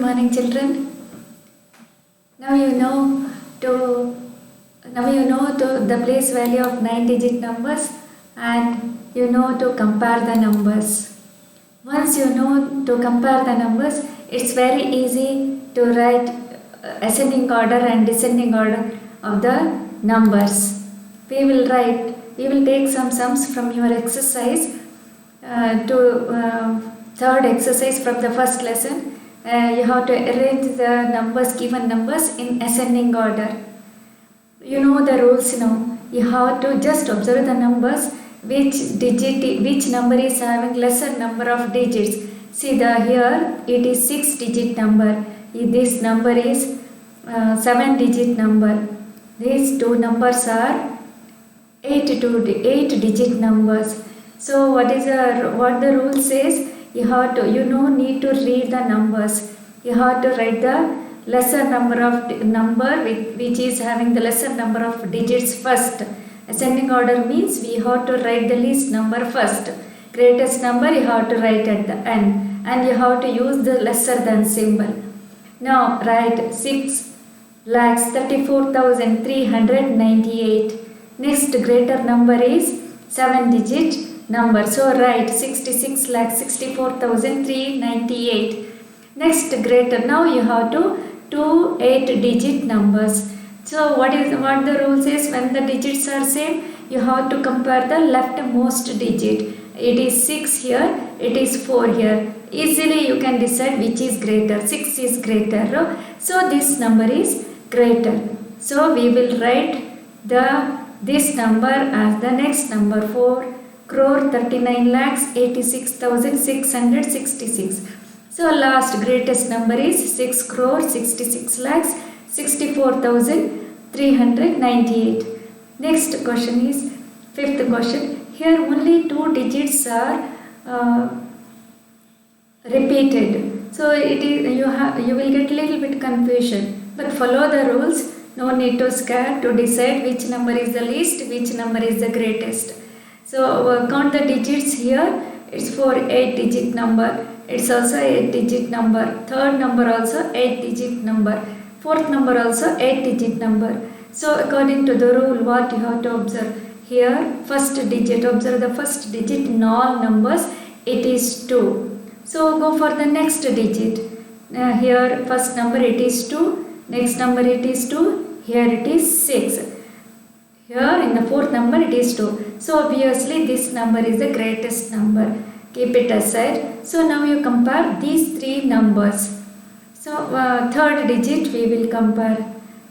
morning, children. Now you know to the place value of 9-digit numbers, and you know to compare the numbers. Once you know to compare the numbers, it's very easy to write ascending order and descending order of the numbers. We will take some sums from your exercise to third exercise from the first lesson. You have to arrange the given numbers in ascending order. You know the rules now. You have to just observe the numbers, which number is having lesser number of digits. See here it is 6-digit number. This number is 7-digit number. These two numbers are 8-digit numbers. So what the rule says? You need to read the numbers. You have to write the lesser number which is having the lesser number of digits first. Ascending order means we have to write the least number first. Greatest number you have to write at the end, and you have to use the lesser than symbol. Now write 6,34,398. Next greater number is 7-digit number. So write 66,64,398. Next greater. Now you have to 2 8-digit numbers. So what the rule says? When the digits are same, you have to compare the leftmost digit. It is 6 here, it is 4 here. Easily you can decide which is greater. 6 is greater. So this number is greater. So we will write this number as the next number, 4,39,86,666. So last greatest number is 6,66,64,398. Next question is fifth question. Here only 2 digits are repeated. So you will get little bit confusion. But follow the rules. No need to scare to decide which number is the least, which number is the greatest. So count the digits here. It's for 8-digit number. It's also 8-digit number. Third number also 8-digit number. Fourth number also 8-digit number. So according to the rule, what you have to observe? Here first digit, observe the first digit in all numbers, it is 2. So go for the next digit. Here first number it is 2. Next number it is 2. Here it is 6. Here in the fourth number it is 2. So obviously this number is the greatest number. Keep it aside. So now you compare these 3 numbers. So third digit we will compare.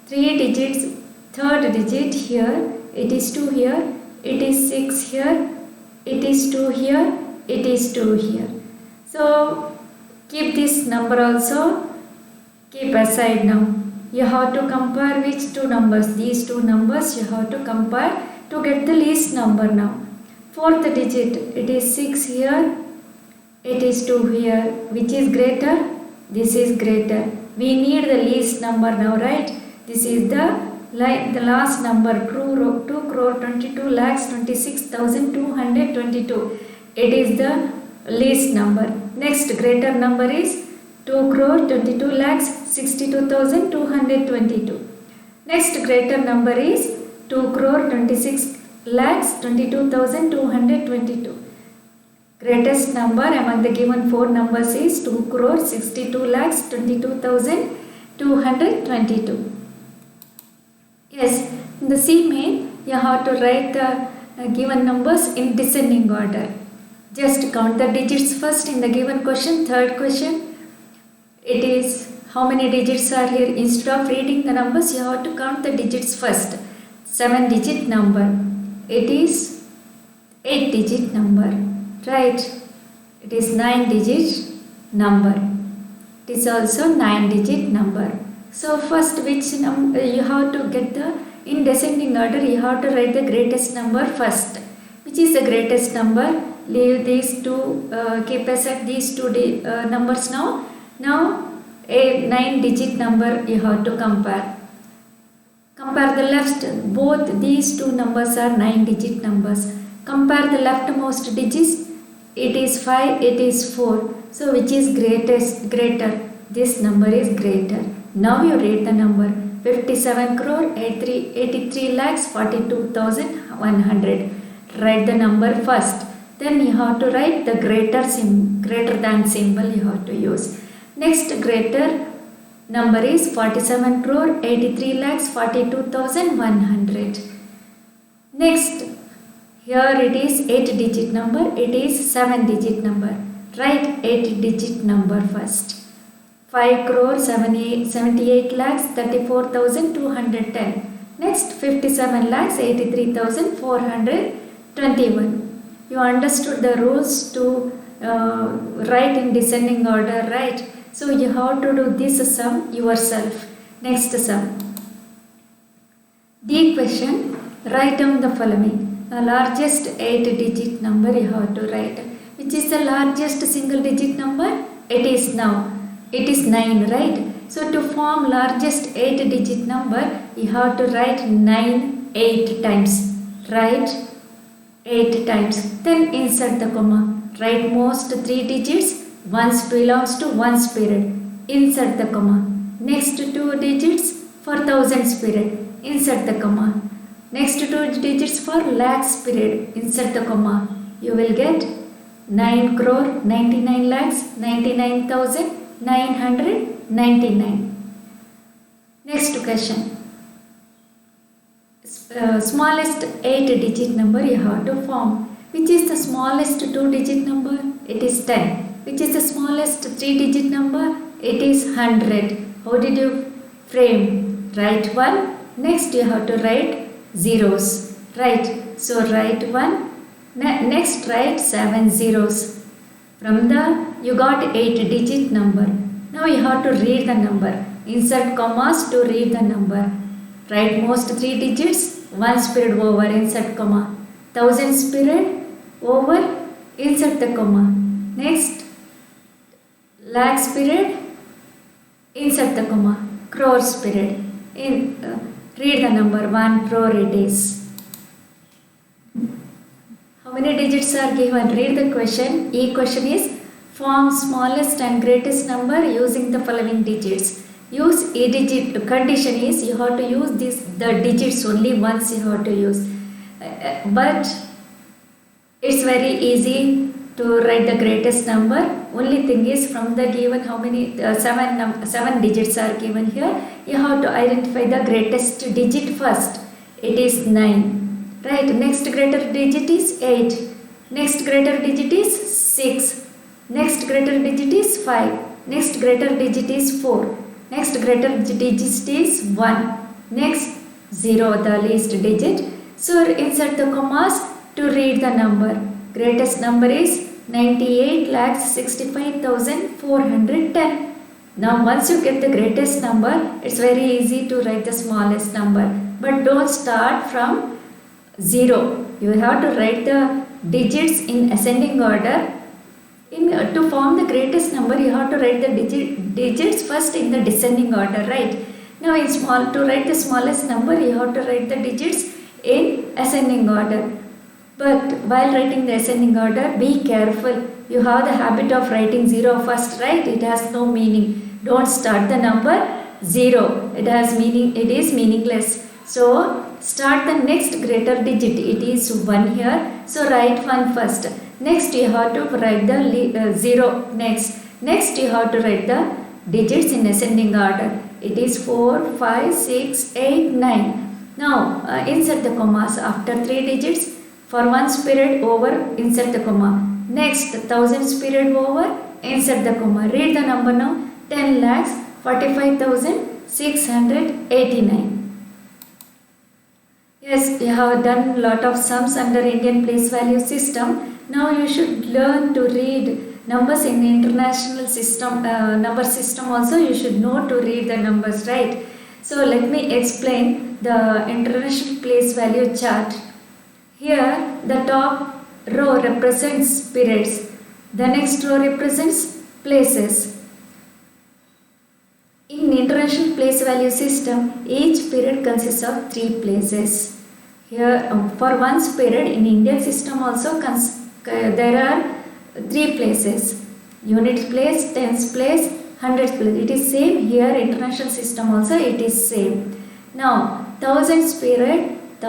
3 digits. Third digit here. It is 2 here. It is 6 here. It is 2 here. It is 2 here. So keep this number also. Keep aside now. You have to compare which 2 numbers? These 2 numbers you have to compare to get the least number now. Fourth digit, it is 6 here, it is 2 here. Which is greater? This is greater. We need the least number now, right? This is the last number, 2,22,26,222. It is the least number. Next greater number is 2,22,62,222. Next greater number is 2,26,22,222. Greatest number among the given 4 numbers is 2,62,22,222. Yes, in the C main you have to write the given numbers in descending order. Just count the digits first in the given question. Third question, it is how many digits are here. Instead of reading the numbers, you have to count the digits first. 7-digit number. It is 8-digit number. Right? It is 9-digit number. It is also 9-digit number. So first which number you have to get in descending order, you have to write the greatest number first. Which is the greatest number? Leave these two, keep aside these 2 numbers now. Now a 9-digit number you have to compare. Compare the left. Both these 2 numbers are 9-digit numbers. Compare the leftmost digits. It is 5, it is 4. So which is greater? this number is greater. Now you read the number 57 crore 83 lakhs 42,100. Write the number first. Then you have to write the greater than symbol you have to use. Next greater number is 47 crore 83 lakhs 42,100. Next, here it is 8-digit number, it is 7-digit number. Write 8-digit number first. 5 crore 78 lakhs 34,210. Next, 57 lakhs 83,421. You understood the rules to write in descending order, right? So you have to do this sum yourself. Next sum. D question. Write down the following. The largest 8-digit number you have to write. Which is the largest single digit number? It is 9, right? So to form largest 8-digit number, you have to write 9 8 times. Write 8 times. Then insert the comma. Write most 3 digits. Once belongs to one's period. Insert the comma. Next 2 digits for thousands period. Insert the comma. Next 2 digits for lakhs period. Insert the comma. You will get 9 crore 99 lakhs 99,999. Next question. Smallest 8-digit number you have to form. Which is the smallest 2-digit number? It is 10. Which is the smallest 3-digit number? It is 100. How did you frame? Write 1. Next you have to write zeros. Right. So write 1. Next write 7 zeros. From the you got 8-digit number. Now you have to read the number. Insert commas to read the number. Write most 3 digits. Once period over. Insert comma. Thousands period over. Insert the comma. Next lakhs period. Insert the comma. Crores period. Read the number. 1 crore it is. How many digits are given? Read the question. E question is form smallest and greatest number using the following digits. Use a digit. Condition is you have to use the digits only once you have to use. But it's very easy to write the greatest number. Only thing is from the given how many 7 digits are given here. You have to identify the greatest digit first. It is 9. Right. Next greater digit is 8. Next greater digit is 6. Next greater digit is 5. Next greater digit is 4. Next greater digit is 1. Next 0, the least digit. So insert the commas to read the number. Greatest number is 98,65,410. Now once you get the greatest number, it's very easy to write the smallest number. But don't start from 0. You have to write the digits in ascending order. To form the greatest number, you have to write the digits first in the descending order, right? Now to write the smallest number, you have to write the digits in ascending order. But while writing the ascending order, be careful. You have the habit of writing 0 first, right? It has no meaning. Don't start the number 0. It is meaningless. So start the next greater digit. It is 1 here. So write 1 first. Next you have to write the 0 next. Next you have to write the digits in ascending order. It is 4, 5, 6, 8, 9. Now insert the commas after 3 digits. For one's period over, insert the comma. Next thousands period over, insert the comma. Read the number now. 10 lakhs 45,689. Yes, you have done lot of sums under Indian place value system. Now you should learn to read numbers in the international system, number system also. You should know to read the numbers, right? So let me explain the international place value chart. Here the top row represents periods. The next row represents places. In international place value system, each period consists of 3 places. Here for one's period in Indian system also there are 3 places. Unit place, tens place, hundreds place. It is same here, international system also it is same. Now thousands period, the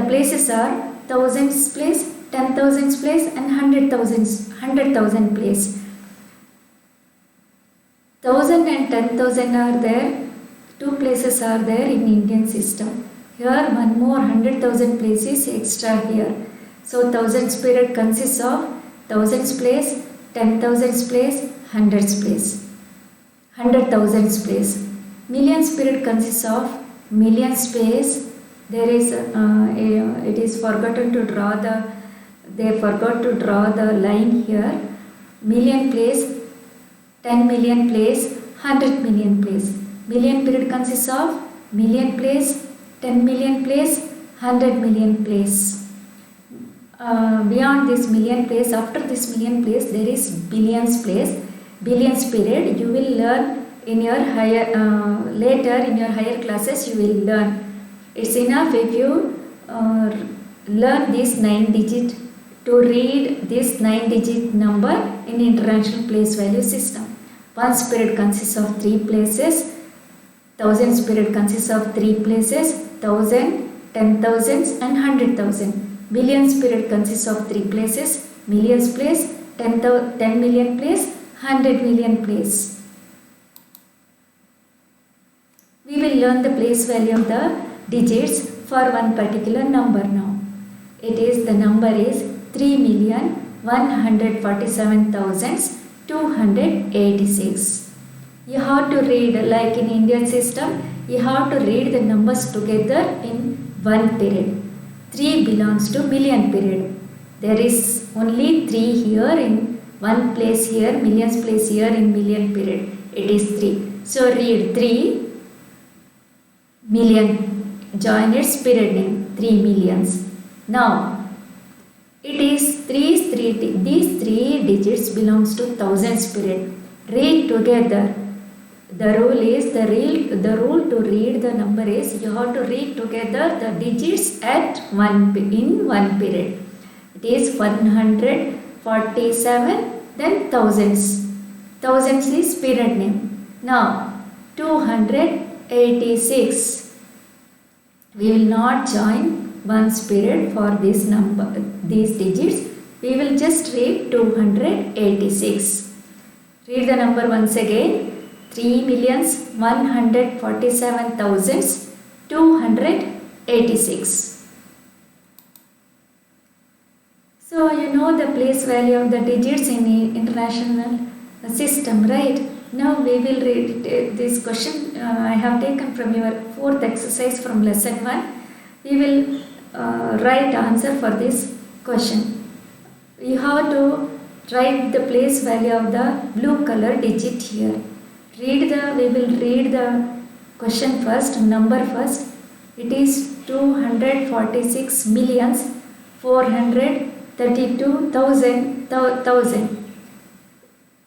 places are thousands place, 10,000 place and 100,000 place. 1,000 and 10,000 are there, two places are there in Indian system. Here one more 100,000 places extra here. So thousands period consists of thousands place, 10,000 place, hundreds place, 100,000 place. Millions period consists of millions place. There is it is forgotten to draw the. They forgot to draw the line here. Million place, 10 million place, 100 million place. Million period consists of million place, 10 million place, 100 million place. Beyond this million place, after this million place, there is billions place. Billions period you will learn in your higher later in your higher classes you will learn. It's enough if you learn this 9 digit to read this 9 digit number in international place value system. Ones period consists of 3 places. Thousands period consists of 3 places. 1,000, 10,000 and 100,000. Billions period consists of 3 places. Millions place, 10 million place, 100 million place. We will learn the place value of the digits for one particular number now. It is, the number is 3,147,286. You have to read, like in Indian system, you have to read the numbers together in one period. 3 belongs to million period. There is only 3 here in one place here, millions place here in million period. It is 3. So read 3 million. Join its period name, 3 millions. Now it is these 3 digits belongs to thousands period. Read together. The rule is the rule to read the number is you have to read together the digits at in one period. It is 147, then thousands. Thousands is period name. Now 286. We will not join ones period for this number, these digits. We will just read 286. Read the number once again. 3,147,286. So you know the place value of the digits in the international system, right? Now we will read this question. I have taken from your 4th exercise from lesson 1. We will write answer for this question. You have to write the place value of the blue color digit here. We will read the question first, number first. It is 246,432,000.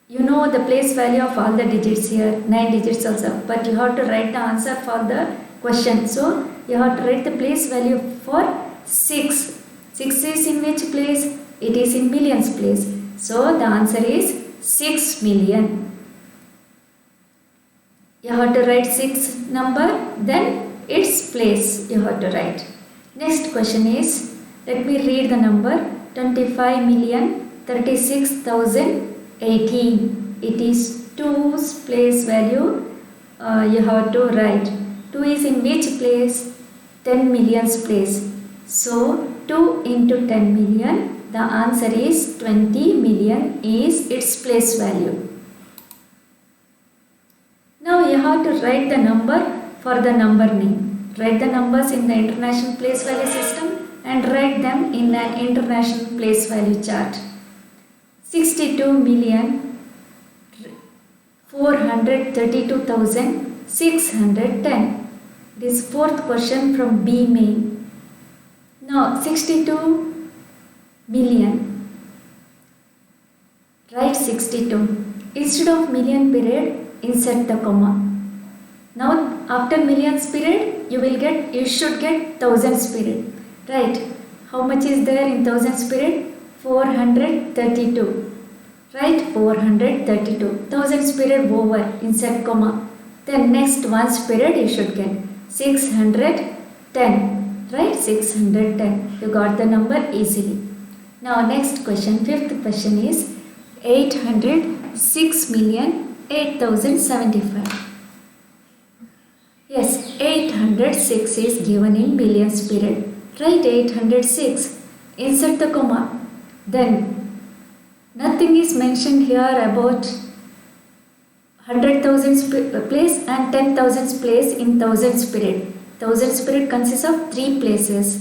You know the place value of all the digits here, 9 digits also. But you have to write the answer for the question. So you have to write the place value for 6. 6 is in which place? It is in millions place. So the answer is 6 million. You have to write 6 number, then its place you have to write. Next question is, let me read the number 25,036,018. It is 2's place value you have to write. 2 is in which place? 10 millions place. So 2 into 10 million, the answer is 20 million is its place value. Now you have to write the number for the number name. Write the numbers in the international place value system and write them in an international place value chart. 62,432,610. This 4th question from B main. Now 62 million. Write 62. Instead of million period, insert the comma. Now after millions period, you should get thousands period. Right? How much is there in thousands period? 432. Right, 432. Thousands period over, insert comma. Then next ones period you should get 610. Right, 610. You got the number easily. Now next question, fifth question is 806,008,075. Yes, 806 is given in billions period. Right, 806. Insert the comma. Then nothing is mentioned here about 100,000 place and 10,000 place in thousands period. Thousands period consists of three places.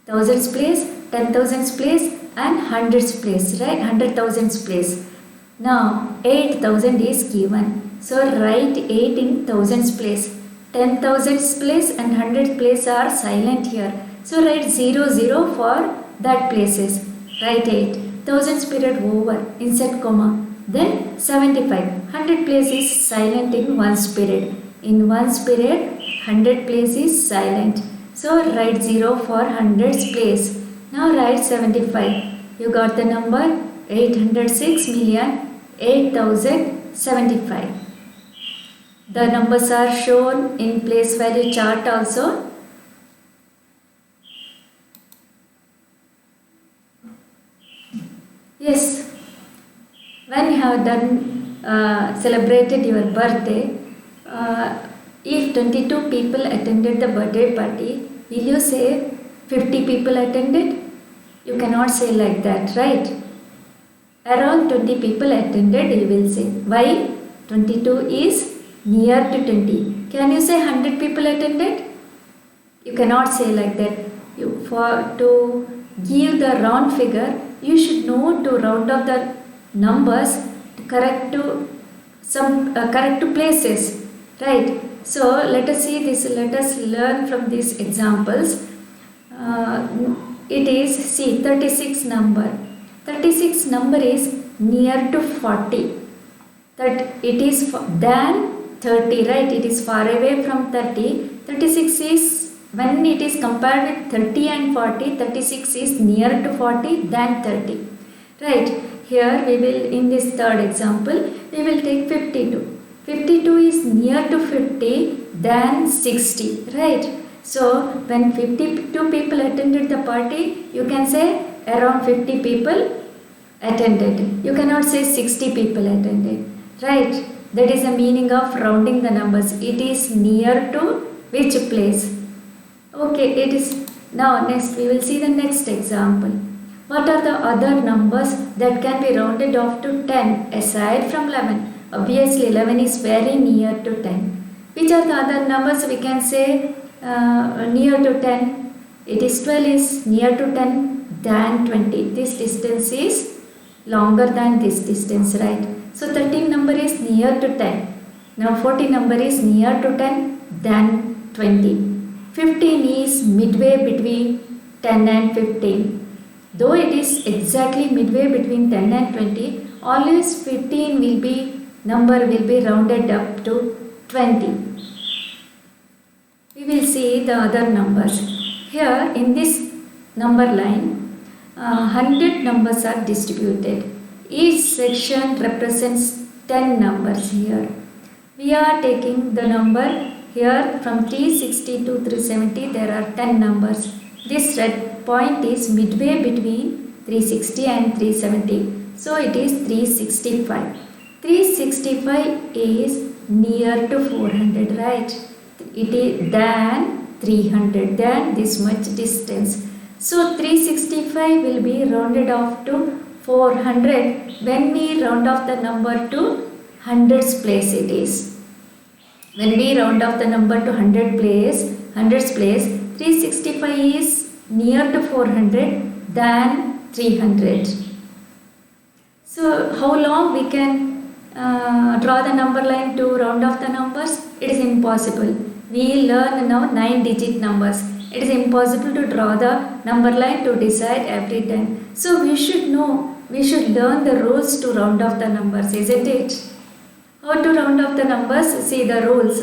Thousands place, 10,000 place and hundreds place, right? 100,000 place. Now 8,000 is given. So write 8 in thousands place. 10,000 place and 100 place are silent here. So write 0, 0 for that places. Write 8. Thousands period over. Insert comma. Then 75. 100 place is silent in ones period. In ones period, 100 place is silent. So write 0 for hundreds place. Now write 75. You got the number 806,008,075. The numbers are shown in place value chart also. Yes, when you have done celebrated your birthday, if 22 people attended the birthday party, will you say 50 people attended? You cannot say like that, right? Around 20 people attended, you will say. Why? 22 is near to 20. Can you say 100 people attended? You cannot say like that. To give the round figure, you should know to round up the numbers correct to places, right? So let us see this. Let us learn from these examples. It is, see, 36 number. 36 number is near to 40. That it is than 30, right? It is far away from 30. 36 is, when it is compared with 30 and 40, 36 is near to 40 than 30. Right? Here we will, in this third example, we will take 52. 52 is near to 50 than 60. Right? So when 52 people attended the party, you can say around 50 people attended. You cannot say 60 people attended. Right? That is the meaning of rounding the numbers. It is near to which place? Okay, it is. Now next we will see the next example. What are the other numbers that can be rounded off to 10 aside from 11? Obviously 11 is very near to 10. Which are the other numbers we can say near to 10? It is 12 is near to 10 than 20. This distance is longer than this distance, right? So 13 number is near to 10. Now 14 number is near to 10 than 20. 15 is midway between 10 and 15. Though it is exactly midway between 10 and 20, always 15 will be, number will be rounded up to 20. We will see the other numbers. Here in this number line, 100 numbers are distributed. Each section represents 10 numbers here. We are taking the number here from 360 to 370, there are 10 numbers. This red point is midway between 360 and 370. So it is 365. 365 is near to 400, right? It is than 300, than this much distance. So 365 will be rounded off to 400 when we round off the number to hundreds place it is. When we round off the number to hundreds place, 365 is near to 400 than 300. So how long we can draw the number line to round off the numbers? It is impossible. We learn now 9-digit numbers. It is impossible to draw the number line to decide every time. So we should know, we should learn the rules to round off the numbers, isn't it? How to round off the numbers? See the rules.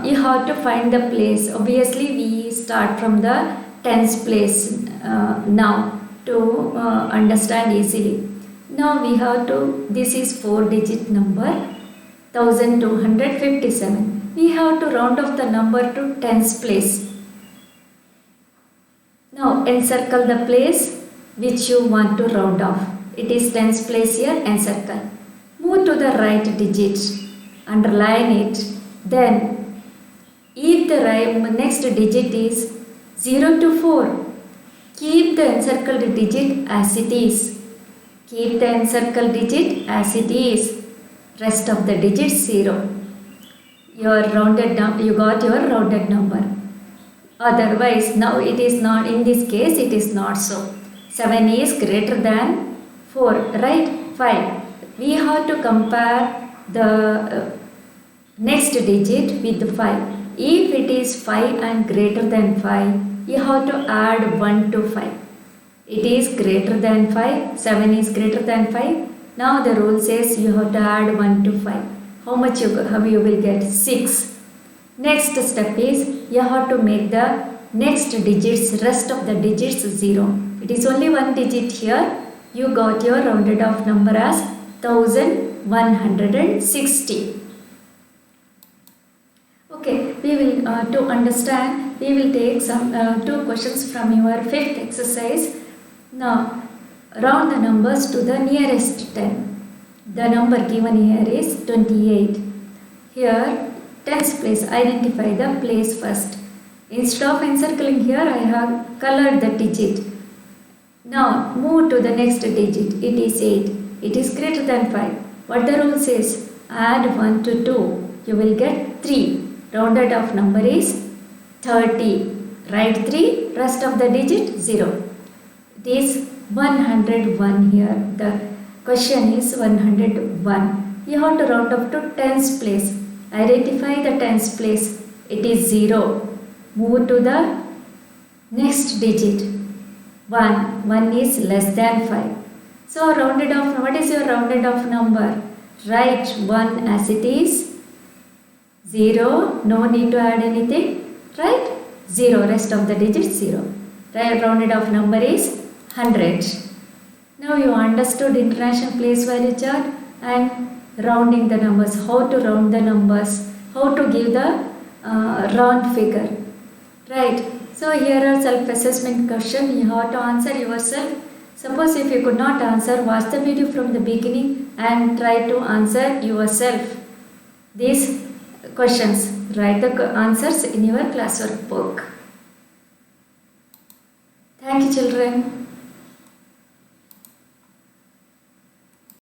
You have to find the place. Obviously we start from the tens place now to understand easily. Now we have to, this is 4-digit number, 1257. We have to round off the number to tens place. Now encircle the place which you want to round off. It is tens place here, encircle. Move to the right digit, underline it. Then if the next digit is 0 to 4, keep the encircled digit as it is. Keep the encircled digit as it is. Rest of the digits 0. You got your rounded number. Otherwise, now it is not, in this case it is not so. 7 is greater than 4, right? 5. We have to compare the next digit with 5. If it is 5 and greater than 5, you have to add 1 to 5. It is greater than 5, 7 is greater than 5. Now the rule says you have to add 1 to 5. How much you will get? 6. Next step is you have to make the next digits, rest of the digits 0. It is only one digit here. You got your rounded off number as 1160. Okay, we will to understand, we will take some 2 questions from your 5th exercise. Now round the numbers to the nearest 10. The number given here is 28. Here tens place, identify the place first. Instead of encircling here, I have colored the digit. Now move to the next digit. It is 8. It is greater than 5. What the rule says? Add 1 to 2. You will get 3. Rounded off number is 30. Write 3. Rest of the digit 0. It is 101 here. The question is 101. You have to round up to tens place. Identify the tens place. It is 0. Move to the next digit. 1. 1 is less than 5. So rounded off, what is your rounded off number? Write 1 as it is. 0. No need to add anything. Right? 0. Rest of the digits 0. Right? Rounded off number is 100. Now you understood international place value chart and rounding the numbers, how to round the numbers, how to give the round figure, right? So here are self-assessment question. You have to answer yourself. Suppose if you could not answer, watch the video from the beginning and try to answer yourself these questions. Write the answers in your classwork book. Thank you, children.